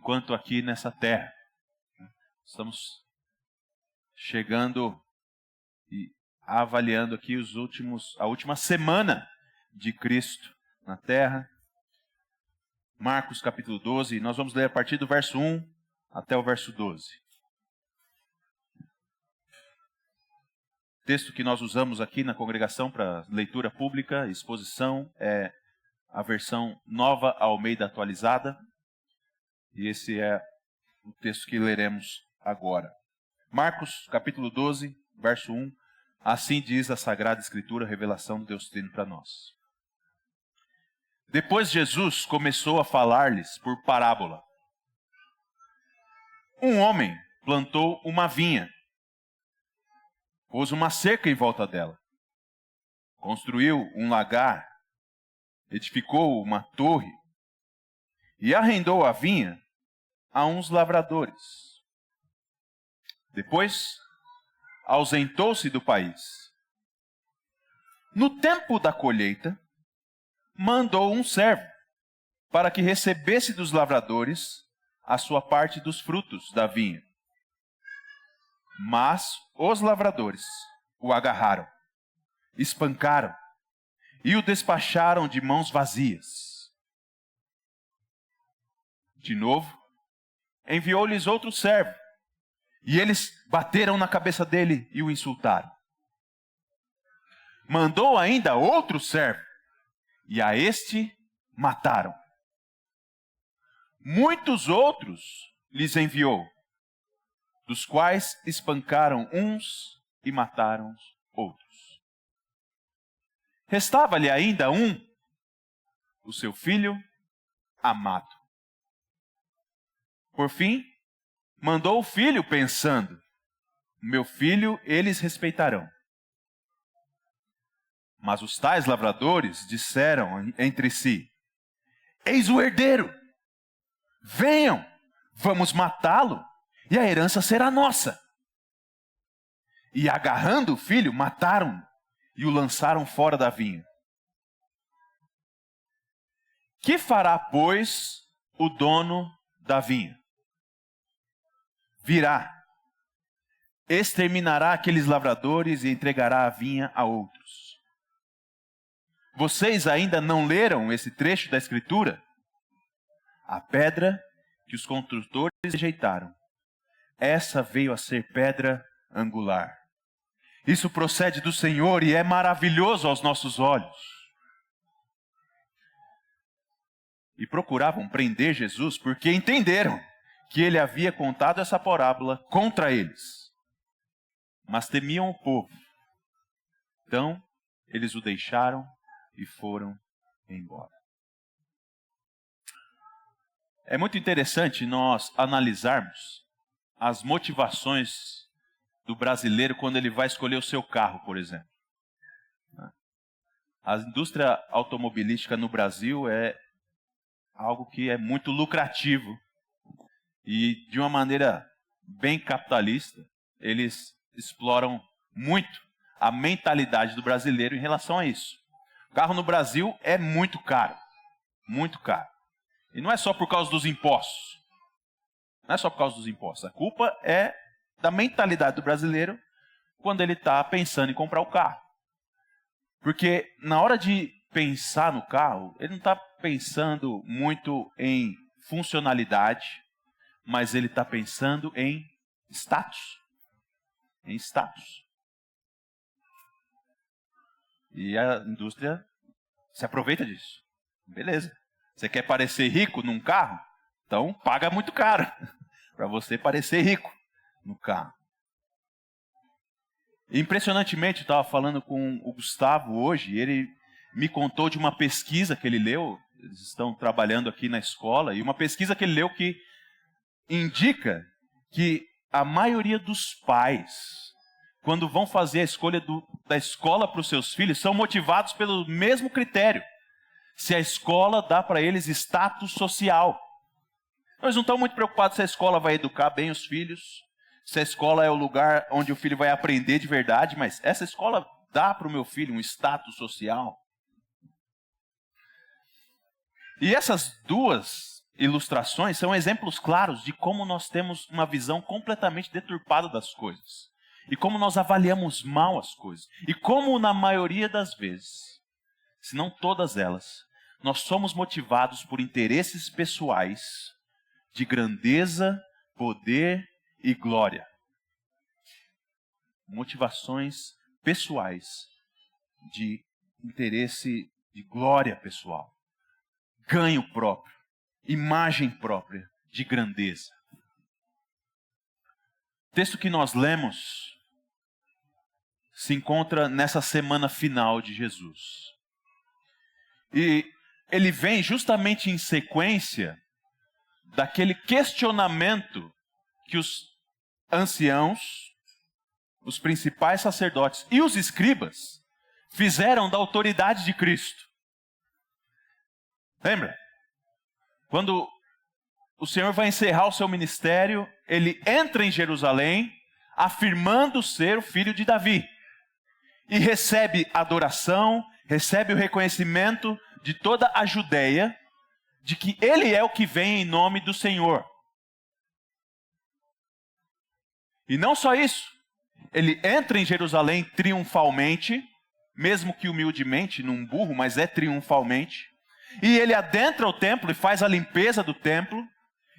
enquanto aqui nessa terra. Estamos chegando e avaliando aqui a última semana de Cristo na terra. Marcos capítulo 12, nós vamos ler a partir do verso 1 até o verso 12. O texto que nós usamos aqui na congregação para leitura pública, exposição, é a versão Nova Almeida atualizada. E esse é o texto que leremos agora. Marcos capítulo 12, verso 1. Assim diz a Sagrada Escritura, revelação do Deus Trino para nós. Depois Jesus começou a falar-lhes por parábola. Um homem plantou uma vinha, pôs uma cerca em volta dela, construiu um lagar, edificou uma torre e arrendou a vinha a uns lavradores. Depois, ausentou-se do país. No tempo da colheita, mandou um servo para que recebesse dos lavradores a sua parte dos frutos da vinha. Mas os lavradores o agarraram, espancaram e o despacharam de mãos vazias. De novo, enviou-lhes outro servo, e eles bateram na cabeça dele e o insultaram. Mandou ainda outro servo, e a este mataram. Muitos outros lhes enviou, dos quais espancaram uns e mataram outros. Restava-lhe ainda um, o seu filho amado. Por fim, mandou o filho pensando: meu filho eles respeitarão. Mas os tais lavradores disseram entre si: eis o herdeiro, venham, vamos matá-lo, e a herança será nossa. E agarrando o filho, mataram-no e o lançaram fora da vinha. Que fará, pois, o dono da vinha? Virá, exterminará aqueles lavradores e entregará a vinha a outros. Vocês ainda não leram esse trecho da Escritura? A pedra que os construtores rejeitaram, essa veio a ser pedra angular. Isso procede do Senhor e é maravilhoso aos nossos olhos. E procuravam prender Jesus porque entenderam que ele havia contado essa parábola contra eles. Mas temiam o povo. Então, eles o deixaram e foram embora. É muito interessante nós analisarmos as motivações do brasileiro quando ele vai escolher o seu carro, por exemplo. A indústria automobilística no Brasil é algo que é muito lucrativo. E de uma maneira bem capitalista, eles exploram muito a mentalidade do brasileiro em relação a isso. O carro no Brasil é muito caro, muito caro. E não é só por causa dos impostos. Não é só por causa dos impostos. A culpa é da mentalidade do brasileiro quando ele está pensando em comprar o carro. Porque na hora de pensar no carro, ele não está pensando muito em funcionalidade, mas ele está pensando em status. Em status. E a indústria se aproveita disso. Beleza. Você quer parecer rico num carro? Então paga muito caro para você parecer rico no carro. Impressionantemente, eu estava falando com o Gustavo hoje, ele me contou de uma pesquisa que ele leu, eles estão trabalhando aqui na escola, e uma pesquisa que ele leu que indica que a maioria dos pais, quando vão fazer a escolha da escola para os seus filhos, são motivados pelo mesmo critério. Se a escola dá para eles status social. Eles não estão muito preocupados se a escola vai educar bem os filhos, se a escola é o lugar onde o filho vai aprender de verdade, mas essa escola dá para o meu filho um status social. E essas duas ilustrações são exemplos claros de como nós temos uma visão completamente deturpada das coisas. E como nós avaliamos mal as coisas. E como, na maioria das vezes, se não todas elas, nós somos motivados por interesses pessoais de grandeza, poder e glória. Motivações pessoais de interesse de glória pessoal. Ganho próprio. Imagem própria de grandeza. O texto que nós lemos se encontra nessa semana final de Jesus. E ele vem justamente em sequência daquele questionamento que os anciãos, os principais sacerdotes e os escribas fizeram da autoridade de Cristo. Lembra? Quando o Senhor vai encerrar o seu ministério, ele entra em Jerusalém, afirmando ser o filho de Davi. E recebe adoração, recebe o reconhecimento de toda a Judeia, de que ele é o que vem em nome do Senhor. E não só isso, ele entra em Jerusalém triunfalmente, mesmo que humildemente, num burro, mas é triunfalmente. E ele adentra o templo e faz a limpeza do templo,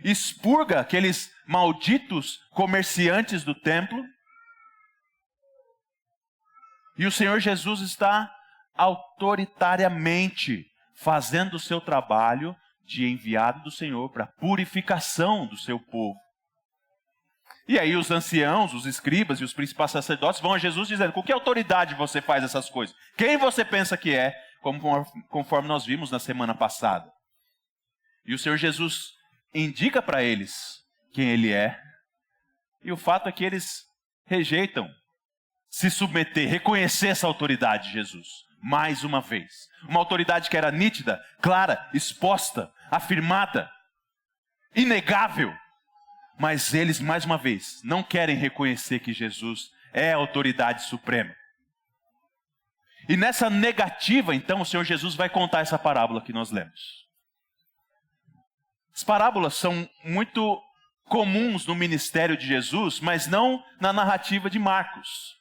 expurga aqueles malditos comerciantes do templo. E o Senhor Jesus está autoritariamente fazendo o seu trabalho de enviado do Senhor para a purificação do seu povo. E aí os anciãos, os escribas e os principais sacerdotes vão a Jesus dizendo: com que autoridade você faz essas coisas? Quem você pensa que é? Conforme nós vimos na semana passada. E o Senhor Jesus indica para eles quem ele é. E o fato é que eles rejeitam se submeter, reconhecer essa autoridade de Jesus. Mais uma vez. Uma autoridade que era nítida, clara, exposta, afirmada, inegável. Mas eles, mais uma vez, não querem reconhecer que Jesus é a autoridade suprema. E nessa negativa, então, o Senhor Jesus vai contar essa parábola que nós lemos. As parábolas são muito comuns no ministério de Jesus, mas não na narrativa de Marcos.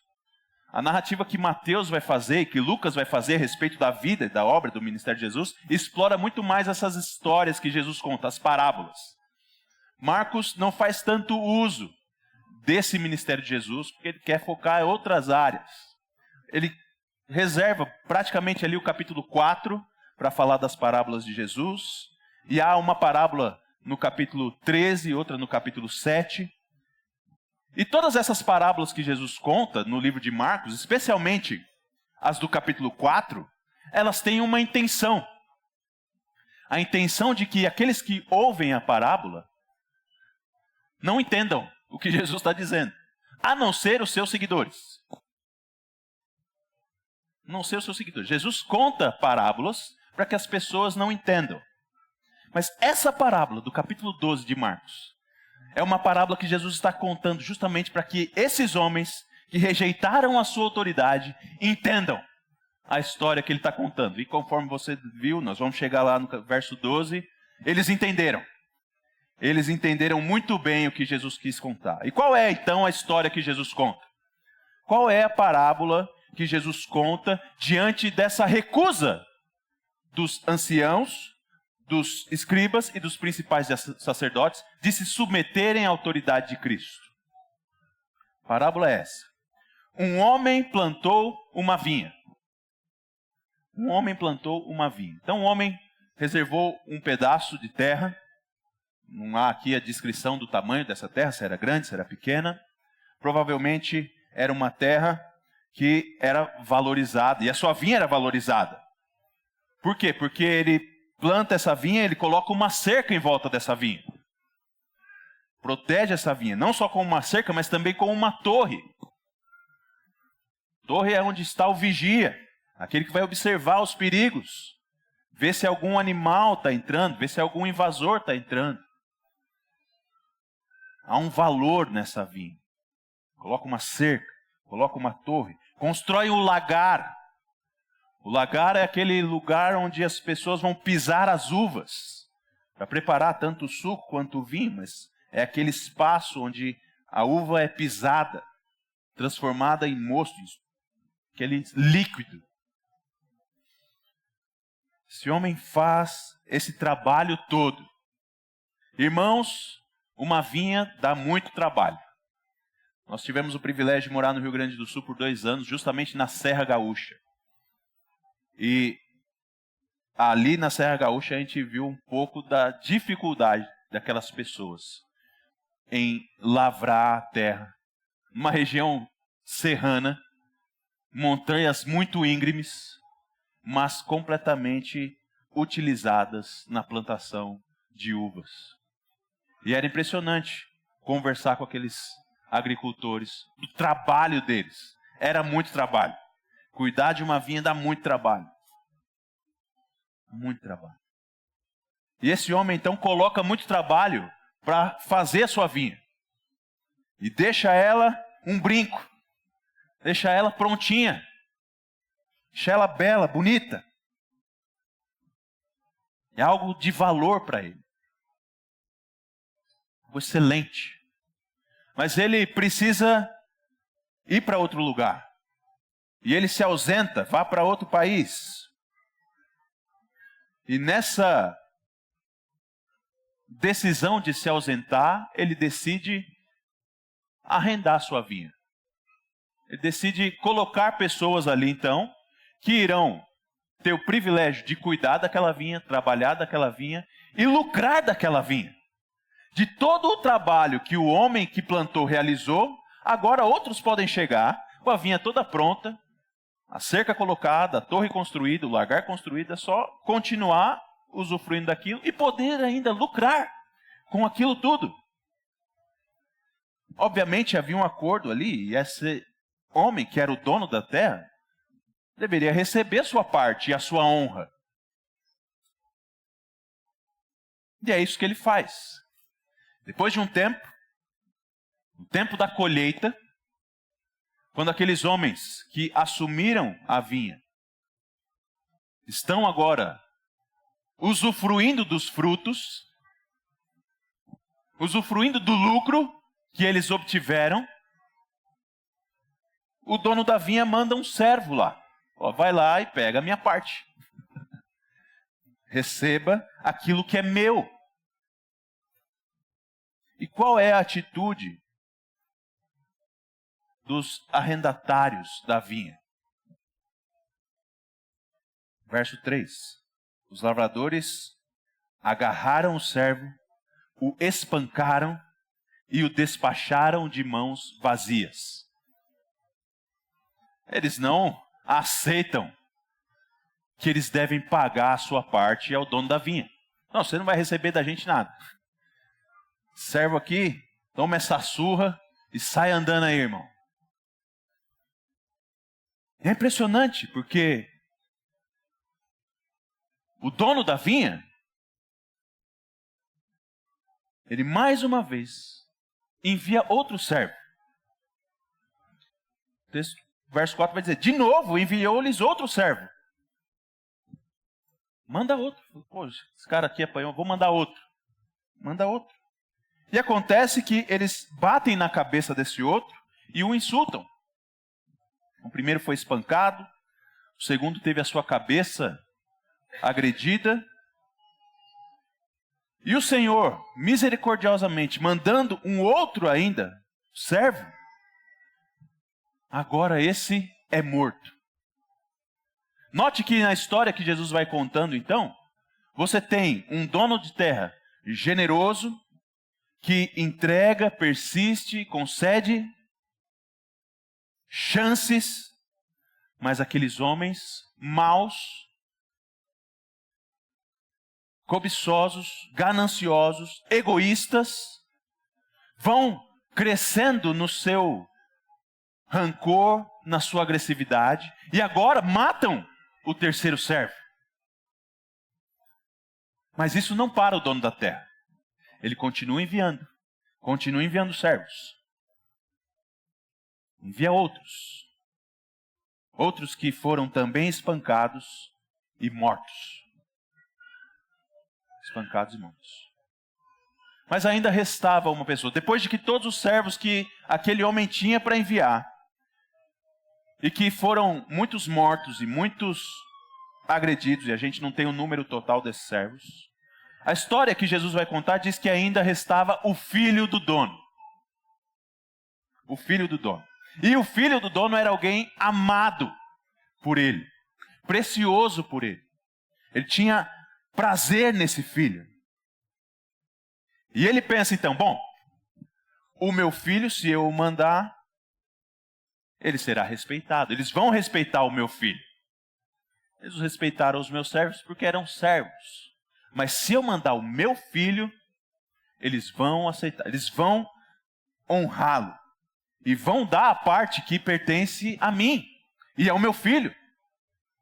A narrativa que Mateus vai fazer e que Lucas vai fazer a respeito da vida e da obra do ministério de Jesus explora muito mais essas histórias que Jesus conta, as parábolas. Marcos não faz tanto uso desse ministério de Jesus porque ele quer focar em outras áreas. Ele reserva praticamente ali o capítulo 4 para falar das parábolas de Jesus. E há uma parábola no capítulo 13 e outra no capítulo 7. E todas essas parábolas que Jesus conta no livro de Marcos, especialmente as do capítulo 4, elas têm uma intenção. A intenção de que aqueles que ouvem a parábola não entendam o que Jesus está dizendo, a não ser os seus seguidores. Não ser os seus seguidores. Jesus conta parábolas para que as pessoas não entendam. Mas essa parábola do capítulo 12 de Marcos é uma parábola que Jesus está contando justamente para que esses homens que rejeitaram a sua autoridade entendam a história que ele está contando. E conforme você viu, nós vamos chegar lá no verso 12, eles entenderam. Eles entenderam muito bem o que Jesus quis contar. E qual é então a história que Jesus conta? Qual é a parábola que Jesus conta diante dessa recusa dos anciãos, dos escribas e dos principais sacerdotes de se submeterem à autoridade de Cristo? A parábola é essa. Um homem plantou uma vinha. Um homem plantou uma vinha. Então, um homem reservou um pedaço de terra. Não há aqui a descrição do tamanho dessa terra, se era grande, se era pequena. Provavelmente era uma terra que era valorizada, e a sua vinha era valorizada. Por quê? Porque ele planta essa vinha, ele coloca uma cerca em volta dessa vinha. Protege essa vinha, não só com uma cerca, mas também com uma torre. Torre é onde está o vigia, aquele que vai observar os perigos, ver se algum animal está entrando, ver se algum invasor está entrando. Há um valor nessa vinha. Coloca uma cerca, coloca uma torre, constrói um lagar. O lagar é aquele lugar onde as pessoas vão pisar as uvas, para preparar tanto o suco quanto o vinho, mas é aquele espaço onde a uva é pisada, transformada em mosto, aquele líquido. Esse homem faz esse trabalho todo. Irmãos, uma vinha dá muito trabalho. Nós tivemos o privilégio de morar no Rio Grande do Sul por 2 anos, justamente na Serra Gaúcha. E ali na Serra Gaúcha a gente viu um pouco da dificuldade daquelas pessoas em lavrar a terra. Uma região serrana, montanhas muito íngremes, mas completamente utilizadas na plantação de uvas. E era impressionante conversar com aqueles agricultores, do trabalho deles. Era muito trabalho. Cuidar de uma vinha dá muito trabalho. Muito trabalho. E esse homem então coloca muito trabalho para fazer a sua vinha. E deixa ela um brinco. Deixa ela prontinha. Deixa ela bela, bonita. É algo de valor para ele. Algo excelente. Mas ele precisa ir para outro lugar. E ele se ausenta, vá para outro país. E nessa decisão de se ausentar, ele decide arrendar sua vinha. Ele decide colocar pessoas ali, então, que irão ter o privilégio de cuidar daquela vinha, trabalhar daquela vinha e lucrar daquela vinha. De todo o trabalho que o homem que plantou realizou, agora outros podem chegar com a vinha toda pronta, a cerca colocada, a torre construída, o lagar construído, é só continuar usufruindo daquilo e poder ainda lucrar com aquilo tudo. Obviamente havia um acordo ali, e esse homem, que era o dono da terra, deveria receber sua parte e a sua honra. E é isso que ele faz. Depois de um tempo, o tempo da colheita, quando aqueles homens que assumiram a vinha estão agora usufruindo dos frutos, usufruindo do lucro que eles obtiveram, o dono da vinha manda um servo lá. Ó, vai lá e pega a minha parte. Receba aquilo que é meu. E qual é a atitude dos arrendatários da vinha? Verso 3. Os lavradores agarraram o servo, o espancaram e o despacharam de mãos vazias. Eles não aceitam que eles devem pagar a sua parte ao dono da vinha. Não, você não vai receber da gente nada. Servo aqui, toma essa surra e sai andando aí, irmão. É impressionante, porque o dono da vinha, ele mais uma vez envia outro servo. Verso 4 vai dizer, de novo enviou-lhes outro servo. Manda outro. Pô, esse cara aqui apanhou, vou mandar outro. Manda outro. E acontece que eles batem na cabeça desse outro e o insultam. O primeiro foi espancado, o segundo teve a sua cabeça agredida. E o Senhor, misericordiosamente, mandando um outro ainda, servo, agora esse é morto. Note que na história que Jesus vai contando, então, você tem um dono de terra generoso, que entrega, persiste, concede chances, mas aqueles homens maus, cobiçosos, gananciosos, egoístas, vão crescendo no seu rancor, na sua agressividade, e agora matam o terceiro servo. Mas isso não para o dono da terra. Ele continua enviando servos. Envia outros que foram também espancados e mortos. espancados e mortos. Mas ainda restava uma pessoa. Depois de que todos os servos que aquele homem tinha para enviar, e que foram muitos mortos e muitos agredidos, e a gente não tem o número total desses servos, a história que Jesus vai contar diz que ainda restava o filho do dono. O filho do dono. E o filho do dono era alguém amado por ele, precioso por ele. Ele tinha prazer nesse filho. E ele pensa então, bom, o meu filho, se eu o mandar, ele será respeitado. Eles vão respeitar o meu filho. Eles respeitaram os meus servos porque eram servos. Mas se eu mandar o meu filho, eles vão aceitar, eles vão honrá-lo. E vão dar a parte que pertence a mim e ao meu filho.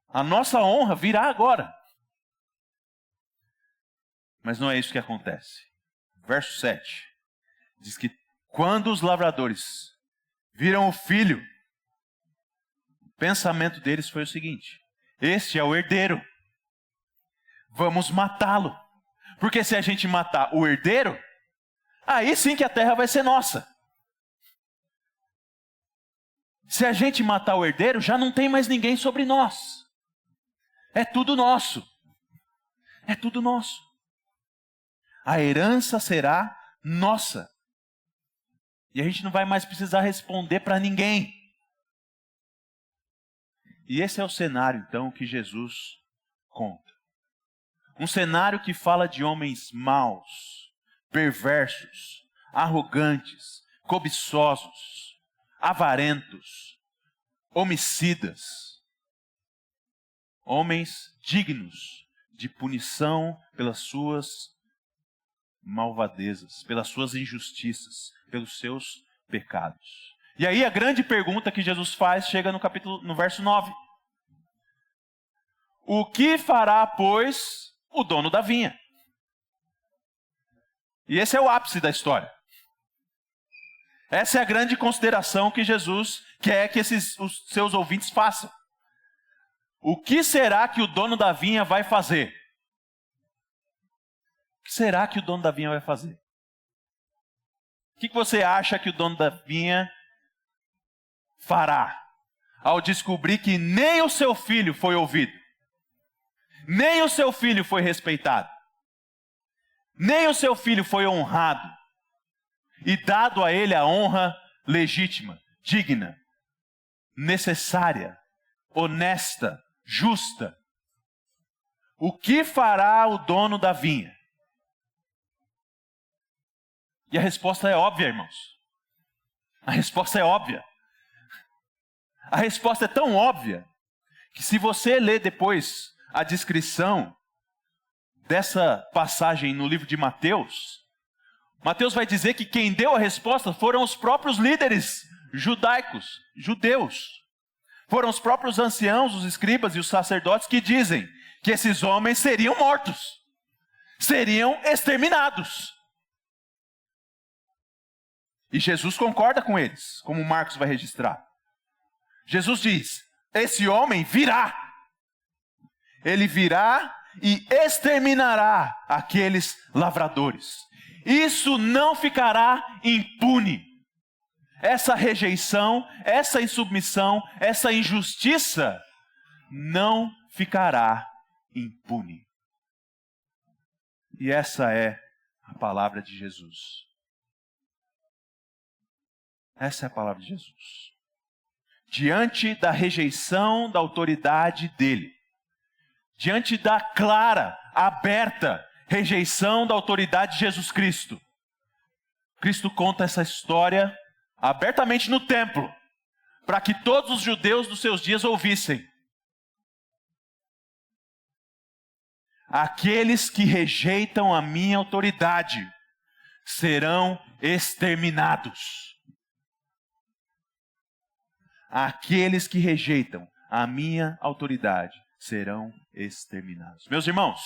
A nossa honra virá agora. Mas não é isso que acontece. Verso 7 diz que quando os lavradores viram o filho, o pensamento deles foi o seguinte: este é o herdeiro, vamos matá-lo, porque se a gente matar o herdeiro, aí sim que a terra vai ser nossa. Se a gente matar o herdeiro, já não tem mais ninguém sobre nós. É tudo nosso. É tudo nosso. A herança será nossa. E a gente não vai mais precisar responder para ninguém. E esse é o cenário, então, que Jesus conta. Um cenário que fala de homens maus, perversos, arrogantes, cobiçosos, avarentos, homicidas. Homens dignos de punição pelas suas malvadezas, pelas suas injustiças, pelos seus pecados. E aí a grande pergunta que Jesus faz chega no verso 9. O que fará, pois, o dono da vinha? E esse é o ápice da história. Essa é a grande consideração que Jesus quer que os seus ouvintes façam. O que será que o dono da vinha vai fazer? O que será que o dono da vinha vai fazer? O que você acha que o dono da vinha fará ao descobrir que nem o seu filho foi ouvido, nem o seu filho foi respeitado, nem o seu filho foi honrado e dado a ele a honra legítima, digna, necessária, honesta, justa? O que fará o dono da vinha? E a resposta é óbvia, irmãos. A resposta é óbvia. A resposta é tão óbvia que se você ler depois a descrição dessa passagem no livro de Mateus, Mateus vai dizer que quem deu a resposta foram os próprios líderes judeus. Foram os próprios anciãos, os escribas e os sacerdotes que dizem que esses homens seriam mortos, seriam exterminados. E Jesus concorda com eles, como Marcos vai registrar. Jesus diz: esse homem virá. Ele virá e exterminará aqueles lavradores. Isso não ficará impune. Essa rejeição, essa insubmissão, essa injustiça não ficará impune. E essa é a palavra de Jesus. Essa é a palavra de Jesus. Diante da rejeição da autoridade dele, diante da clara, aberta rejeição da autoridade de Jesus Cristo, Cristo conta essa história abertamente no templo, para que todos os judeus dos seus dias ouvissem. Aqueles que rejeitam a minha autoridade serão exterminados. Aqueles que rejeitam a minha autoridade serão exterminados. Meus irmãos,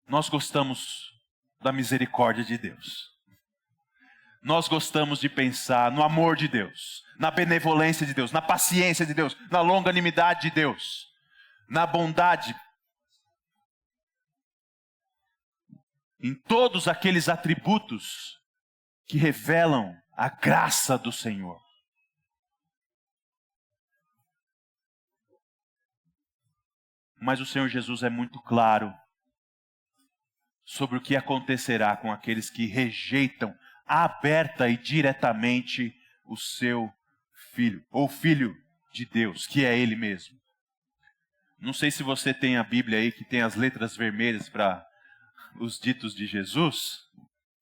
nós gostamos da misericórdia de Deus. Nós gostamos de pensar no amor de Deus, na benevolência de Deus, na paciência de Deus, na longanimidade de Deus, na bondade em todos aqueles atributos que revelam a graça do Senhor. Mas o Senhor Jesus é muito claro sobre o que acontecerá com aqueles que rejeitam aberta e diretamente o seu Filho, ou Filho de Deus, que é Ele mesmo. Não sei se você tem a Bíblia aí que tem as letras vermelhas para os ditos de Jesus,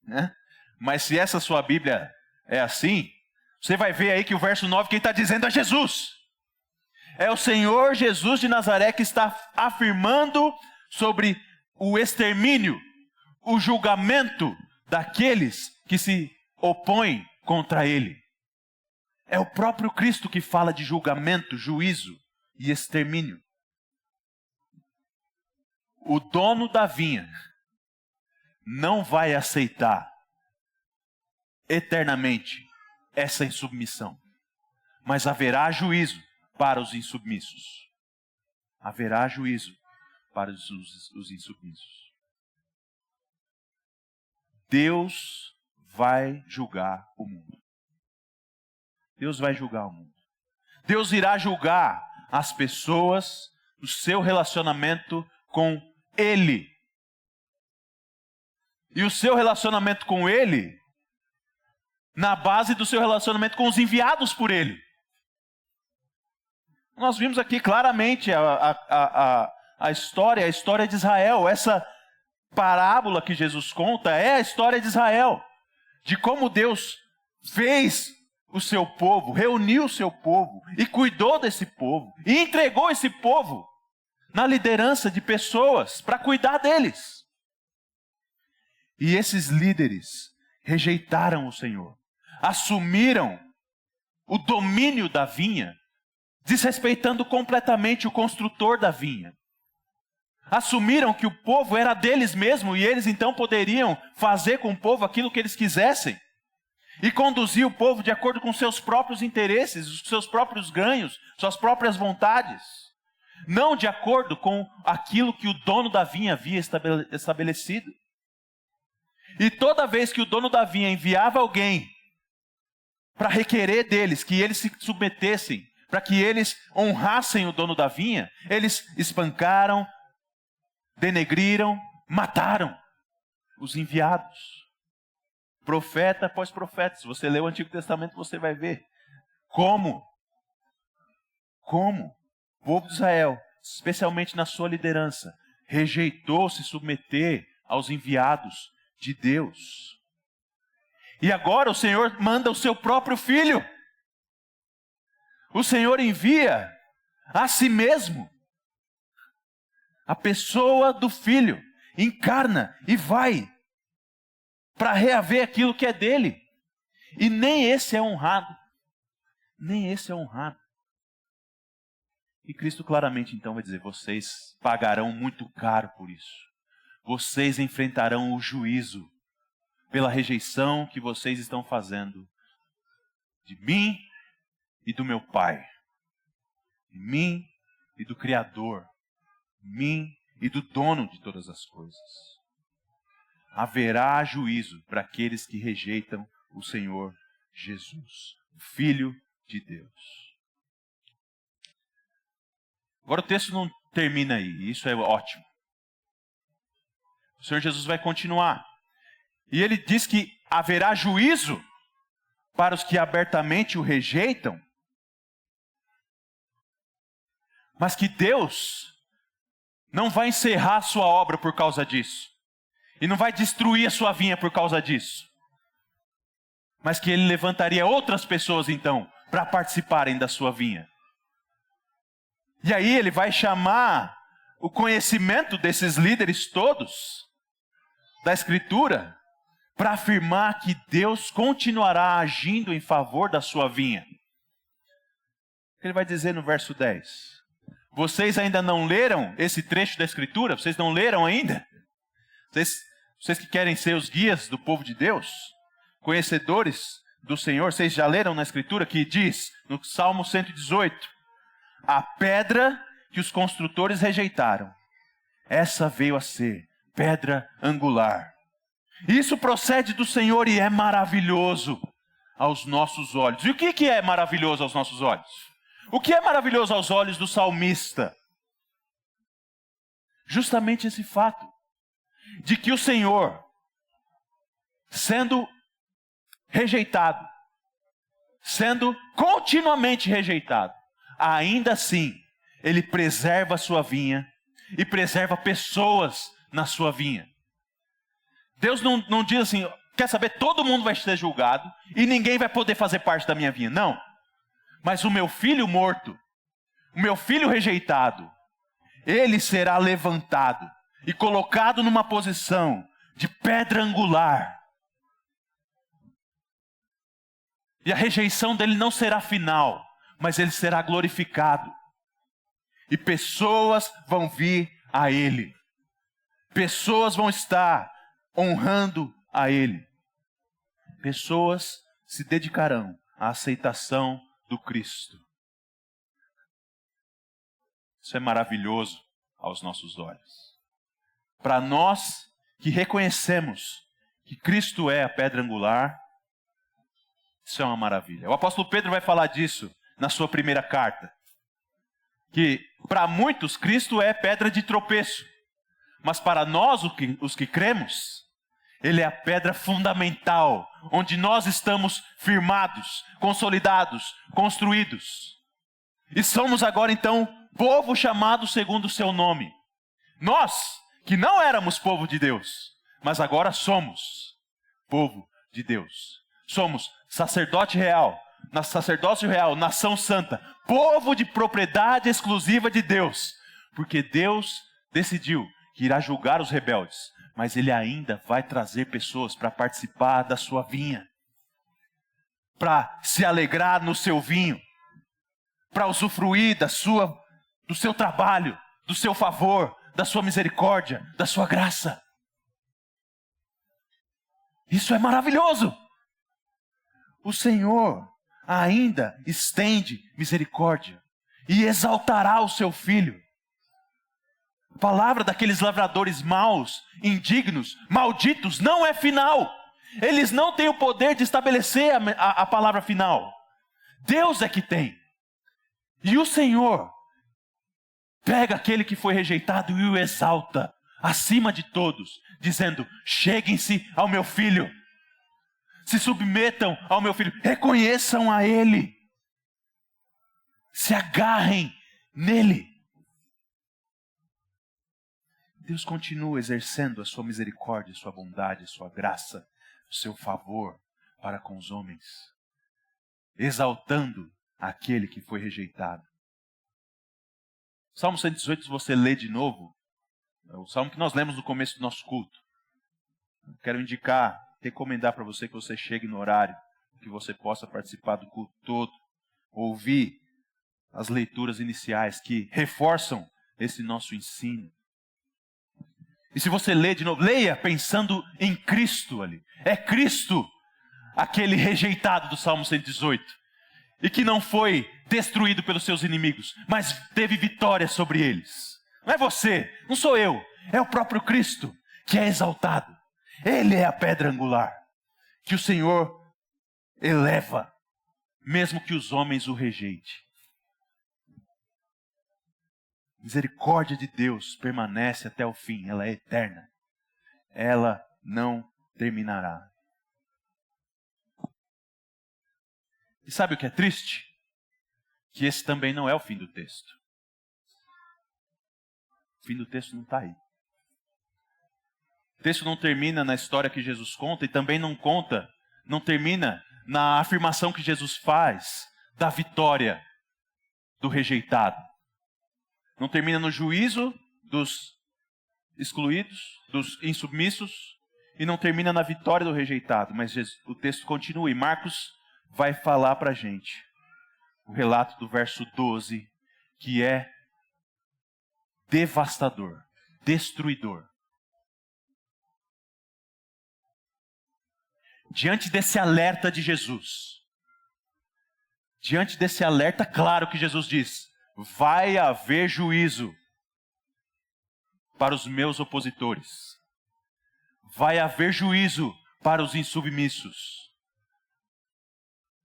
né? Mas se essa sua Bíblia é assim, você vai ver aí que o verso 9, quem está dizendo é Jesus. É o Senhor Jesus de Nazaré que está afirmando sobre o extermínio, o julgamento daqueles que se opõem contra Ele. É o próprio Cristo que fala de julgamento, juízo e extermínio. O dono da vinha não vai aceitar eternamente essa insubmissão, mas haverá juízo para os insubmissos. Haverá juízo para os insubmissos. Deus vai julgar o mundo. Deus vai julgar o mundo. Deus irá julgar as pessoas, o seu relacionamento com Ele. E o seu relacionamento com Ele, na base do seu relacionamento com os enviados por Ele. Nós vimos aqui claramente a história de Israel. Essa parábola que Jesus conta é a história de Israel. De como Deus fez o seu povo, reuniu o seu povo e cuidou desse povo. E entregou esse povo na liderança de pessoas para cuidar deles. E esses líderes rejeitaram o Senhor. Assumiram o domínio da vinha, desrespeitando completamente o construtor da vinha. Assumiram que o povo era deles mesmo e eles então poderiam fazer com o povo aquilo que eles quisessem. E conduzir o povo de acordo com seus próprios interesses, os seus próprios ganhos, suas próprias vontades. Não de acordo com aquilo que o dono da vinha havia estabelecido. E toda vez que o dono da vinha enviava alguém para requerer deles que eles se submetessem, para que eles honrassem o dono da vinha, eles espancaram, denegriram, mataram os enviados. Profeta após profeta. Se você ler o Antigo Testamento, você vai ver como o povo de Israel, especialmente na sua liderança, rejeitou se submeter aos enviados de Deus. E agora o Senhor manda o seu próprio Filho. O Senhor envia a si mesmo. A pessoa do Filho encarna e vai para reaver aquilo que é dele. E nem esse é honrado. Nem esse é honrado. E Cristo claramente então vai dizer: vocês pagarão muito caro por isso. Vocês enfrentarão o juízo pela rejeição que vocês estão fazendo de mim e do meu Pai. De mim e do Criador. De mim e do dono de todas as coisas. Haverá juízo para aqueles que rejeitam o Senhor Jesus, o Filho de Deus. Agora o texto não termina aí, e isso é ótimo. O Senhor Jesus vai continuar. E ele diz que haverá juízo para os que abertamente o rejeitam, mas que Deus não vai encerrar a sua obra por causa disso. E não vai destruir a sua vinha por causa disso. Mas que ele levantaria outras pessoas então para participarem da sua vinha. E aí ele vai chamar o conhecimento desses líderes todos da Escritura para afirmar que Deus continuará agindo em favor da sua vinha. Ele vai dizer no verso 10. Vocês ainda não leram esse trecho da Escritura? Vocês não leram ainda? Vocês que querem ser os guias do povo de Deus, conhecedores do Senhor, vocês já leram na Escritura que diz, no Salmo 118, a pedra que os construtores rejeitaram, essa veio a ser pedra angular, Isso procede do Senhor e é maravilhoso aos nossos olhos. E o que é maravilhoso aos nossos olhos? O que é maravilhoso aos olhos do salmista? Justamente esse fato de que o Senhor, sendo rejeitado, sendo continuamente rejeitado, ainda assim, Ele preserva a sua vinha e preserva pessoas na sua vinha. Deus não diz assim, quer saber, todo mundo vai ser julgado e ninguém vai poder fazer parte da minha vinha. Não. Mas o meu filho morto, o meu filho rejeitado, ele será levantado e colocado numa posição de pedra angular. E a rejeição dele não será final, mas ele será glorificado. E pessoas vão vir a ele. Pessoas vão estar honrando a ele. Pessoas se dedicarão à aceitação do Cristo. Isso é maravilhoso aos nossos olhos. Para nós que reconhecemos que Cristo é a pedra angular, isso é uma maravilha. O apóstolo Pedro vai falar disso na sua primeira carta. Que para muitos Cristo é pedra de tropeço. Mas para nós, os que cremos, Ele é a pedra fundamental, onde nós estamos firmados, consolidados, construídos. E somos agora então povo chamado segundo o seu nome. Nós, que não éramos povo de Deus, mas agora somos povo de Deus. Somos sacerdócio real, nação santa, povo de propriedade exclusiva de Deus. Porque Deus decidiu que irá julgar os rebeldes, mas Ele ainda vai trazer pessoas para participar da sua vinha, para se alegrar no seu vinho, para usufruir do seu trabalho, do seu favor, da sua misericórdia, da sua graça. Isso é maravilhoso. O Senhor ainda estende misericórdia e exaltará o seu filho. A palavra daqueles lavradores maus, indignos, malditos, não é final. Eles não têm o poder de estabelecer a palavra final. Deus é que tem. E o Senhor pega aquele que foi rejeitado e o exalta acima de todos, dizendo: cheguem-se ao meu filho, se submetam ao meu filho, reconheçam a Ele, se agarrem nele. Deus continua exercendo a sua misericórdia, a sua bondade, a sua graça, o seu favor para com os homens, exaltando aquele que foi rejeitado. Salmo 118, se você lê de novo, é o salmo que nós lemos no começo do nosso culto. Eu quero recomendar para você que você chegue no horário, que você possa participar do culto todo, ouvir as leituras iniciais que reforçam esse nosso ensino. E se você lê de novo, leia pensando em Cristo ali. É Cristo aquele rejeitado do Salmo 118. E que não foi destruído pelos seus inimigos, mas teve vitória sobre eles. Não é você, não sou eu. É o próprio Cristo que é exaltado. Ele é a pedra angular que o Senhor eleva, mesmo que os homens o rejeitem. Misericórdia de Deus permanece até o fim, ela é eterna. Ela não terminará. E sabe o que é triste? Que esse também não é o fim do texto. O fim do texto não está aí. O texto não termina na história que Jesus conta e também não termina na afirmação que Jesus faz da vitória do rejeitado. Não termina no juízo dos excluídos, dos insubmissos, e não termina na vitória do rejeitado, mas o texto continua e Marcos vai falar para a gente o relato do verso 12, que é devastador, destruidor. Diante desse alerta de Jesus, diante desse alerta claro que Jesus diz: vai haver juízo para os meus opositores, vai haver juízo para os insubmissos,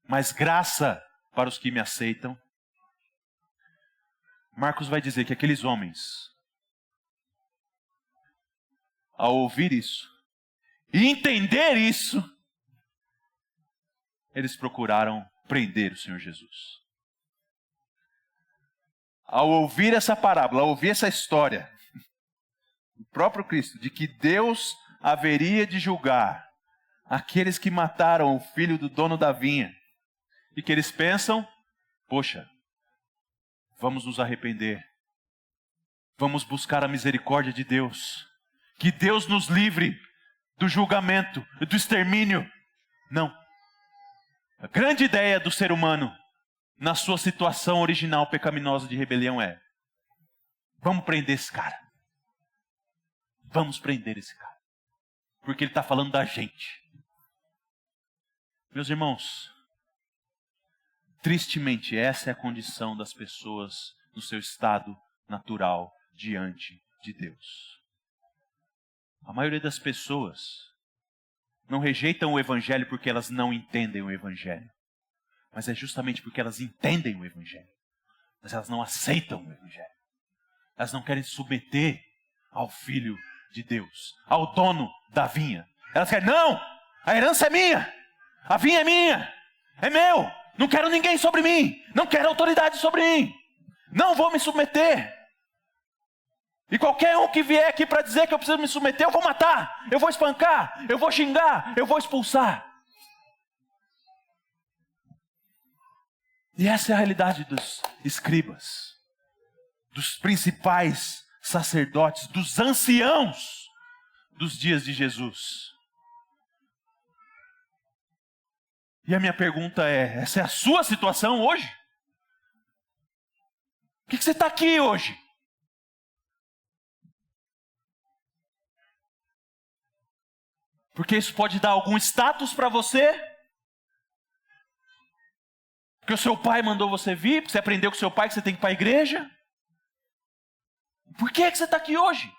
mas graça para os que me aceitam. Marcos vai dizer que aqueles homens, ao ouvir isso e entender isso, eles procuraram prender o Senhor Jesus. Ao ouvir essa parábola, ao ouvir essa história, o próprio Cristo, de que Deus haveria de julgar aqueles que mataram o filho do dono da vinha, e que eles pensam, poxa, vamos nos arrepender, vamos buscar a misericórdia de Deus, que Deus nos livre do julgamento, do extermínio. Não. A grande ideia do ser humano, na sua situação original pecaminosa de rebelião é: vamos prender esse cara. Vamos prender esse cara. Porque ele está falando da gente. Meus irmãos, tristemente essa é a condição das pessoas no seu estado natural diante de Deus. A maioria das pessoas não rejeitam o Evangelho porque elas não entendem o Evangelho. Mas é justamente porque elas entendem o Evangelho. Mas elas não aceitam o Evangelho. Elas não querem se submeter ao Filho de Deus, ao dono da vinha. Elas querem, não, a herança é minha, a vinha é minha, é meu, não quero ninguém sobre mim, não quero autoridade sobre mim, não vou me submeter. E qualquer um que vier aqui para dizer que eu preciso me submeter, eu vou matar, eu vou espancar, eu vou xingar, eu vou expulsar. E essa é a realidade dos escribas, dos principais sacerdotes, dos anciãos dos dias de Jesus. E a minha pergunta é: essa é a sua situação hoje? Por que você está aqui hoje? Porque isso pode dar algum status para você? Porque o seu pai mandou você vir, porque você aprendeu com o seu pai que você tem que ir para a igreja? Por que você está aqui hoje?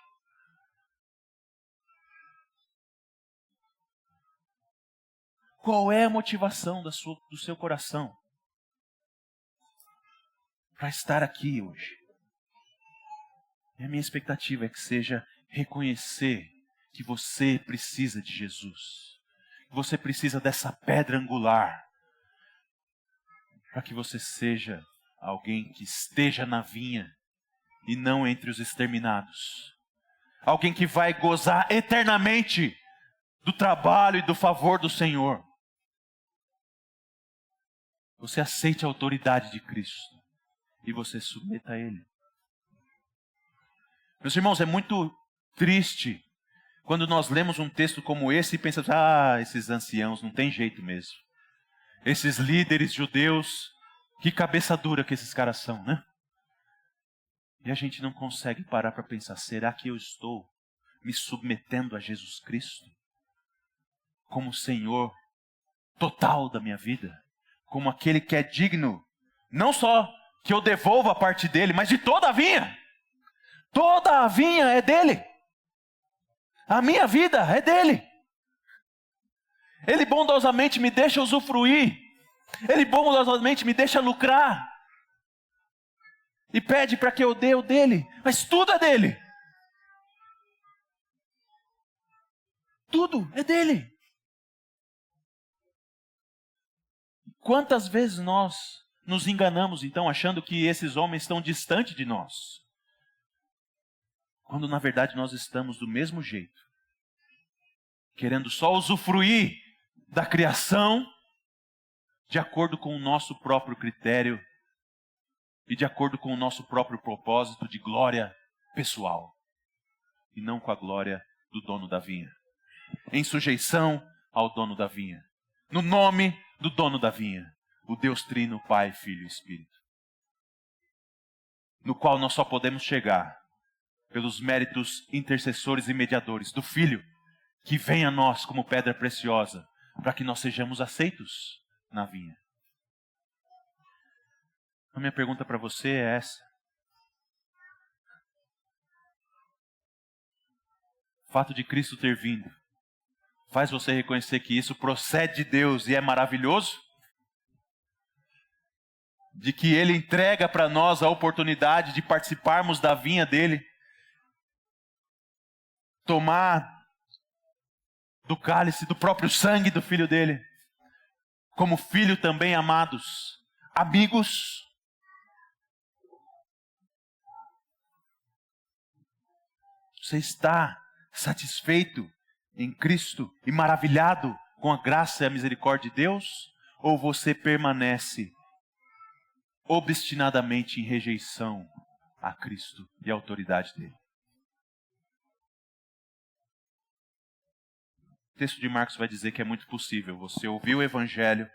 Qual é a motivação do seu coração para estar aqui hoje? E a minha expectativa é que seja reconhecer que você precisa de Jesus. Que você precisa dessa pedra angular. Para que você seja alguém que esteja na vinha e não entre os exterminados. Alguém que vai gozar eternamente do trabalho e do favor do Senhor. Você aceite a autoridade de Cristo e você submeta a Ele. Meus irmãos, é muito triste quando nós lemos um texto como esse e pensamos, esses anciãos, não tem jeito mesmo. Esses líderes judeus, que cabeça dura que esses caras são, né? E a gente não consegue parar para pensar, será que eu estou me submetendo a Jesus Cristo? Como Senhor total da minha vida? Como aquele que é digno, não só que eu devolva a parte dele, mas de toda a vinha. Toda a vinha é dele. A minha vida é dele. Ele bondosamente me deixa usufruir. Ele bondosamente me deixa lucrar. E pede para que eu dê o dele. Mas tudo é dele. Tudo é dele. Quantas vezes nós nos enganamos então achando que esses homens estão distantes de nós? Quando na verdade nós estamos do mesmo jeito. Querendo só usufruir da criação de acordo com o nosso próprio critério e de acordo com o nosso próprio propósito de glória pessoal e não com a glória do dono da vinha. Em sujeição ao dono da vinha. No nome do dono da vinha. O Deus Trino, Pai, Filho e Espírito. No qual nós só podemos chegar pelos méritos intercessores e mediadores do Filho, que vem a nós como pedra preciosa, para que nós sejamos aceitos na vinha. A minha pergunta para você é essa. O fato de Cristo ter vindo faz você reconhecer que isso procede de Deus e é maravilhoso? De que Ele entrega para nós a oportunidade de participarmos da vinha dEle, tomar do cálice do próprio sangue do Filho dEle, como filho também amados, amigos. Você está satisfeito em Cristo e maravilhado com a graça e a misericórdia de Deus? Ou você permanece obstinadamente em rejeição a Cristo e a autoridade dele? O texto de Marcos vai dizer que é muito possível você ouvir o Evangelho,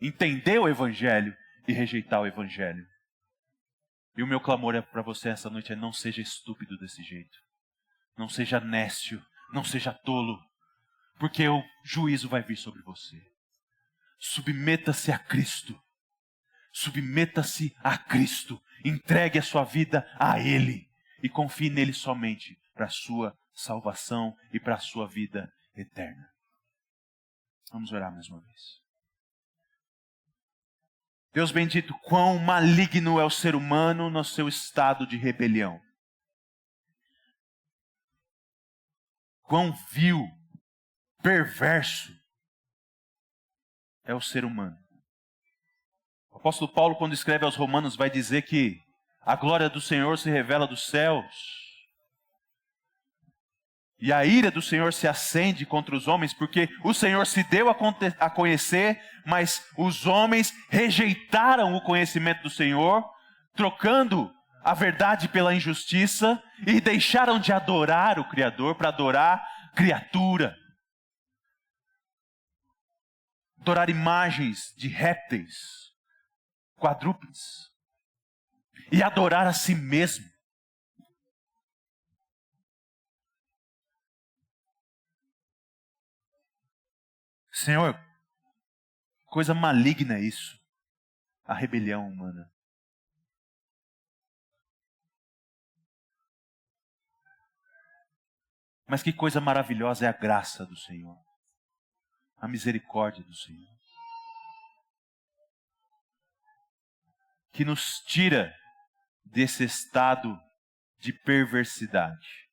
entender o Evangelho e rejeitar o Evangelho. E o meu clamor é para você essa noite: não seja estúpido desse jeito. Não seja nécio, não seja tolo, porque o juízo vai vir sobre você. Submeta-se a Cristo. Submeta-se a Cristo. Entregue a sua vida a Ele. E confie nele somente para a sua salvação e para a sua vida eterna. Vamos orar mais uma vez. Deus bendito, quão maligno é o ser humano no seu estado de rebelião. Quão vil, perverso é o ser humano. O apóstolo Paulo, quando escreve aos Romanos, vai dizer que a glória do Senhor se revela dos céus. E a ira do Senhor se acende contra os homens, porque o Senhor se deu a conhecer, mas os homens rejeitaram o conhecimento do Senhor, trocando a verdade pela injustiça, e deixaram de adorar o Criador para adorar criatura. Adorar imagens de répteis, quadrúpedes, e adorar a si mesmo. Senhor, coisa maligna é isso, a rebelião humana. Mas que coisa maravilhosa é a graça do Senhor, a misericórdia do Senhor, que nos tira desse estado de perversidade,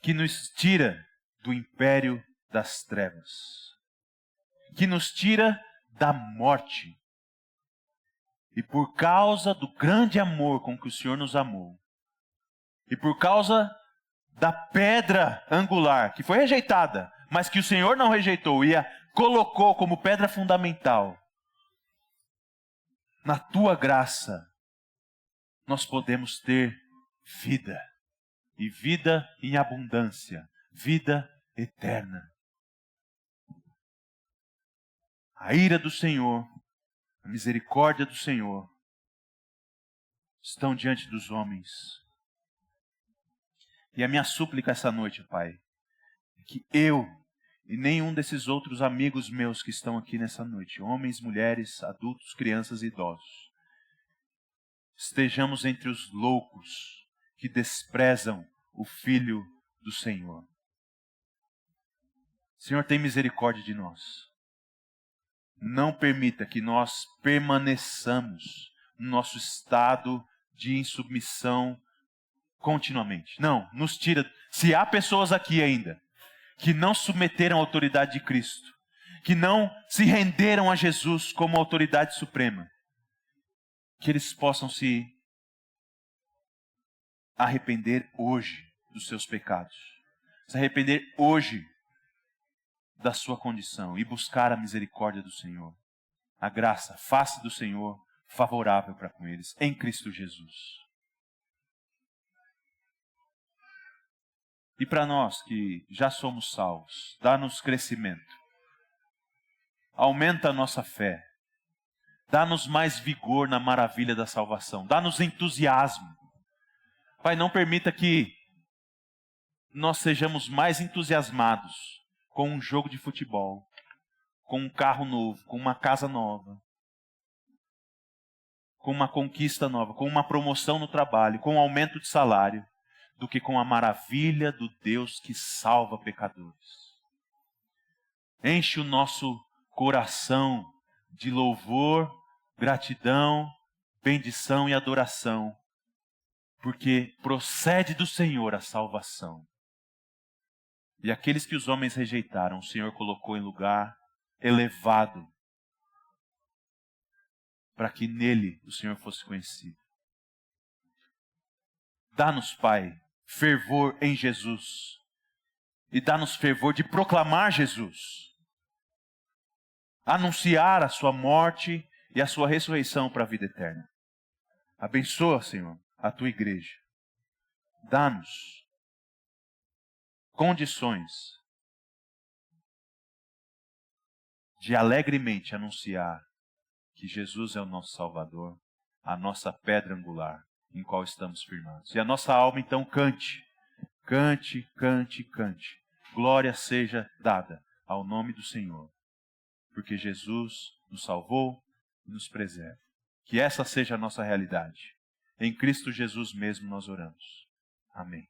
que nos tira do império das trevas, que nos tira da morte. E por causa do grande amor com que o Senhor nos amou, e por causa da pedra angular, que foi rejeitada, mas que o Senhor não rejeitou e a colocou como pedra fundamental, na tua graça, nós podemos ter vida, e vida em abundância, vida eterna. A ira do Senhor, a misericórdia do Senhor, estão diante dos homens. E a minha súplica essa noite, Pai, é que eu e nenhum desses outros amigos meus que estão aqui nessa noite, homens, mulheres, adultos, crianças e idosos, estejamos entre os loucos que desprezam o Filho do Senhor. Senhor, tem misericórdia de nós. Não permita que nós permaneçamos no nosso estado de insubmissão continuamente. Não, nos tira. Se há pessoas aqui ainda que não submeteram à autoridade de Cristo, que não se renderam a Jesus como autoridade suprema, que eles possam se arrepender hoje dos seus pecados, se arrepender hoje da sua condição e buscar a misericórdia do Senhor, a graça, a face do Senhor favorável para com eles, em Cristo Jesus. E para nós que já somos salvos, dá-nos crescimento, aumenta a nossa fé, dá-nos mais vigor na maravilha da salvação, dá-nos entusiasmo. Pai, não permita que nós sejamos mais entusiasmados com um jogo de futebol, com um carro novo, com uma casa nova, com uma conquista nova, com uma promoção no trabalho, com um aumento de salário, do que com a maravilha do Deus que salva pecadores. Enche o nosso coração de louvor, gratidão, bendição e adoração, porque procede do Senhor a salvação. E aqueles que os homens rejeitaram, o Senhor colocou em lugar elevado, para que nele o Senhor fosse conhecido. Dá-nos, Pai, fervor em Jesus, e dá-nos fervor de proclamar Jesus, anunciar a sua morte e a sua ressurreição para a vida eterna. Abençoa, Senhor, a tua igreja. Dá-nos condições de alegremente anunciar que Jesus é o nosso Salvador, a nossa pedra angular, em qual estamos firmados. E a nossa alma então cante, cante, cante, cante. Glória seja dada ao nome do Senhor, porque Jesus nos salvou e nos preserva. Que essa seja a nossa realidade. Em Cristo Jesus mesmo nós oramos. Amém.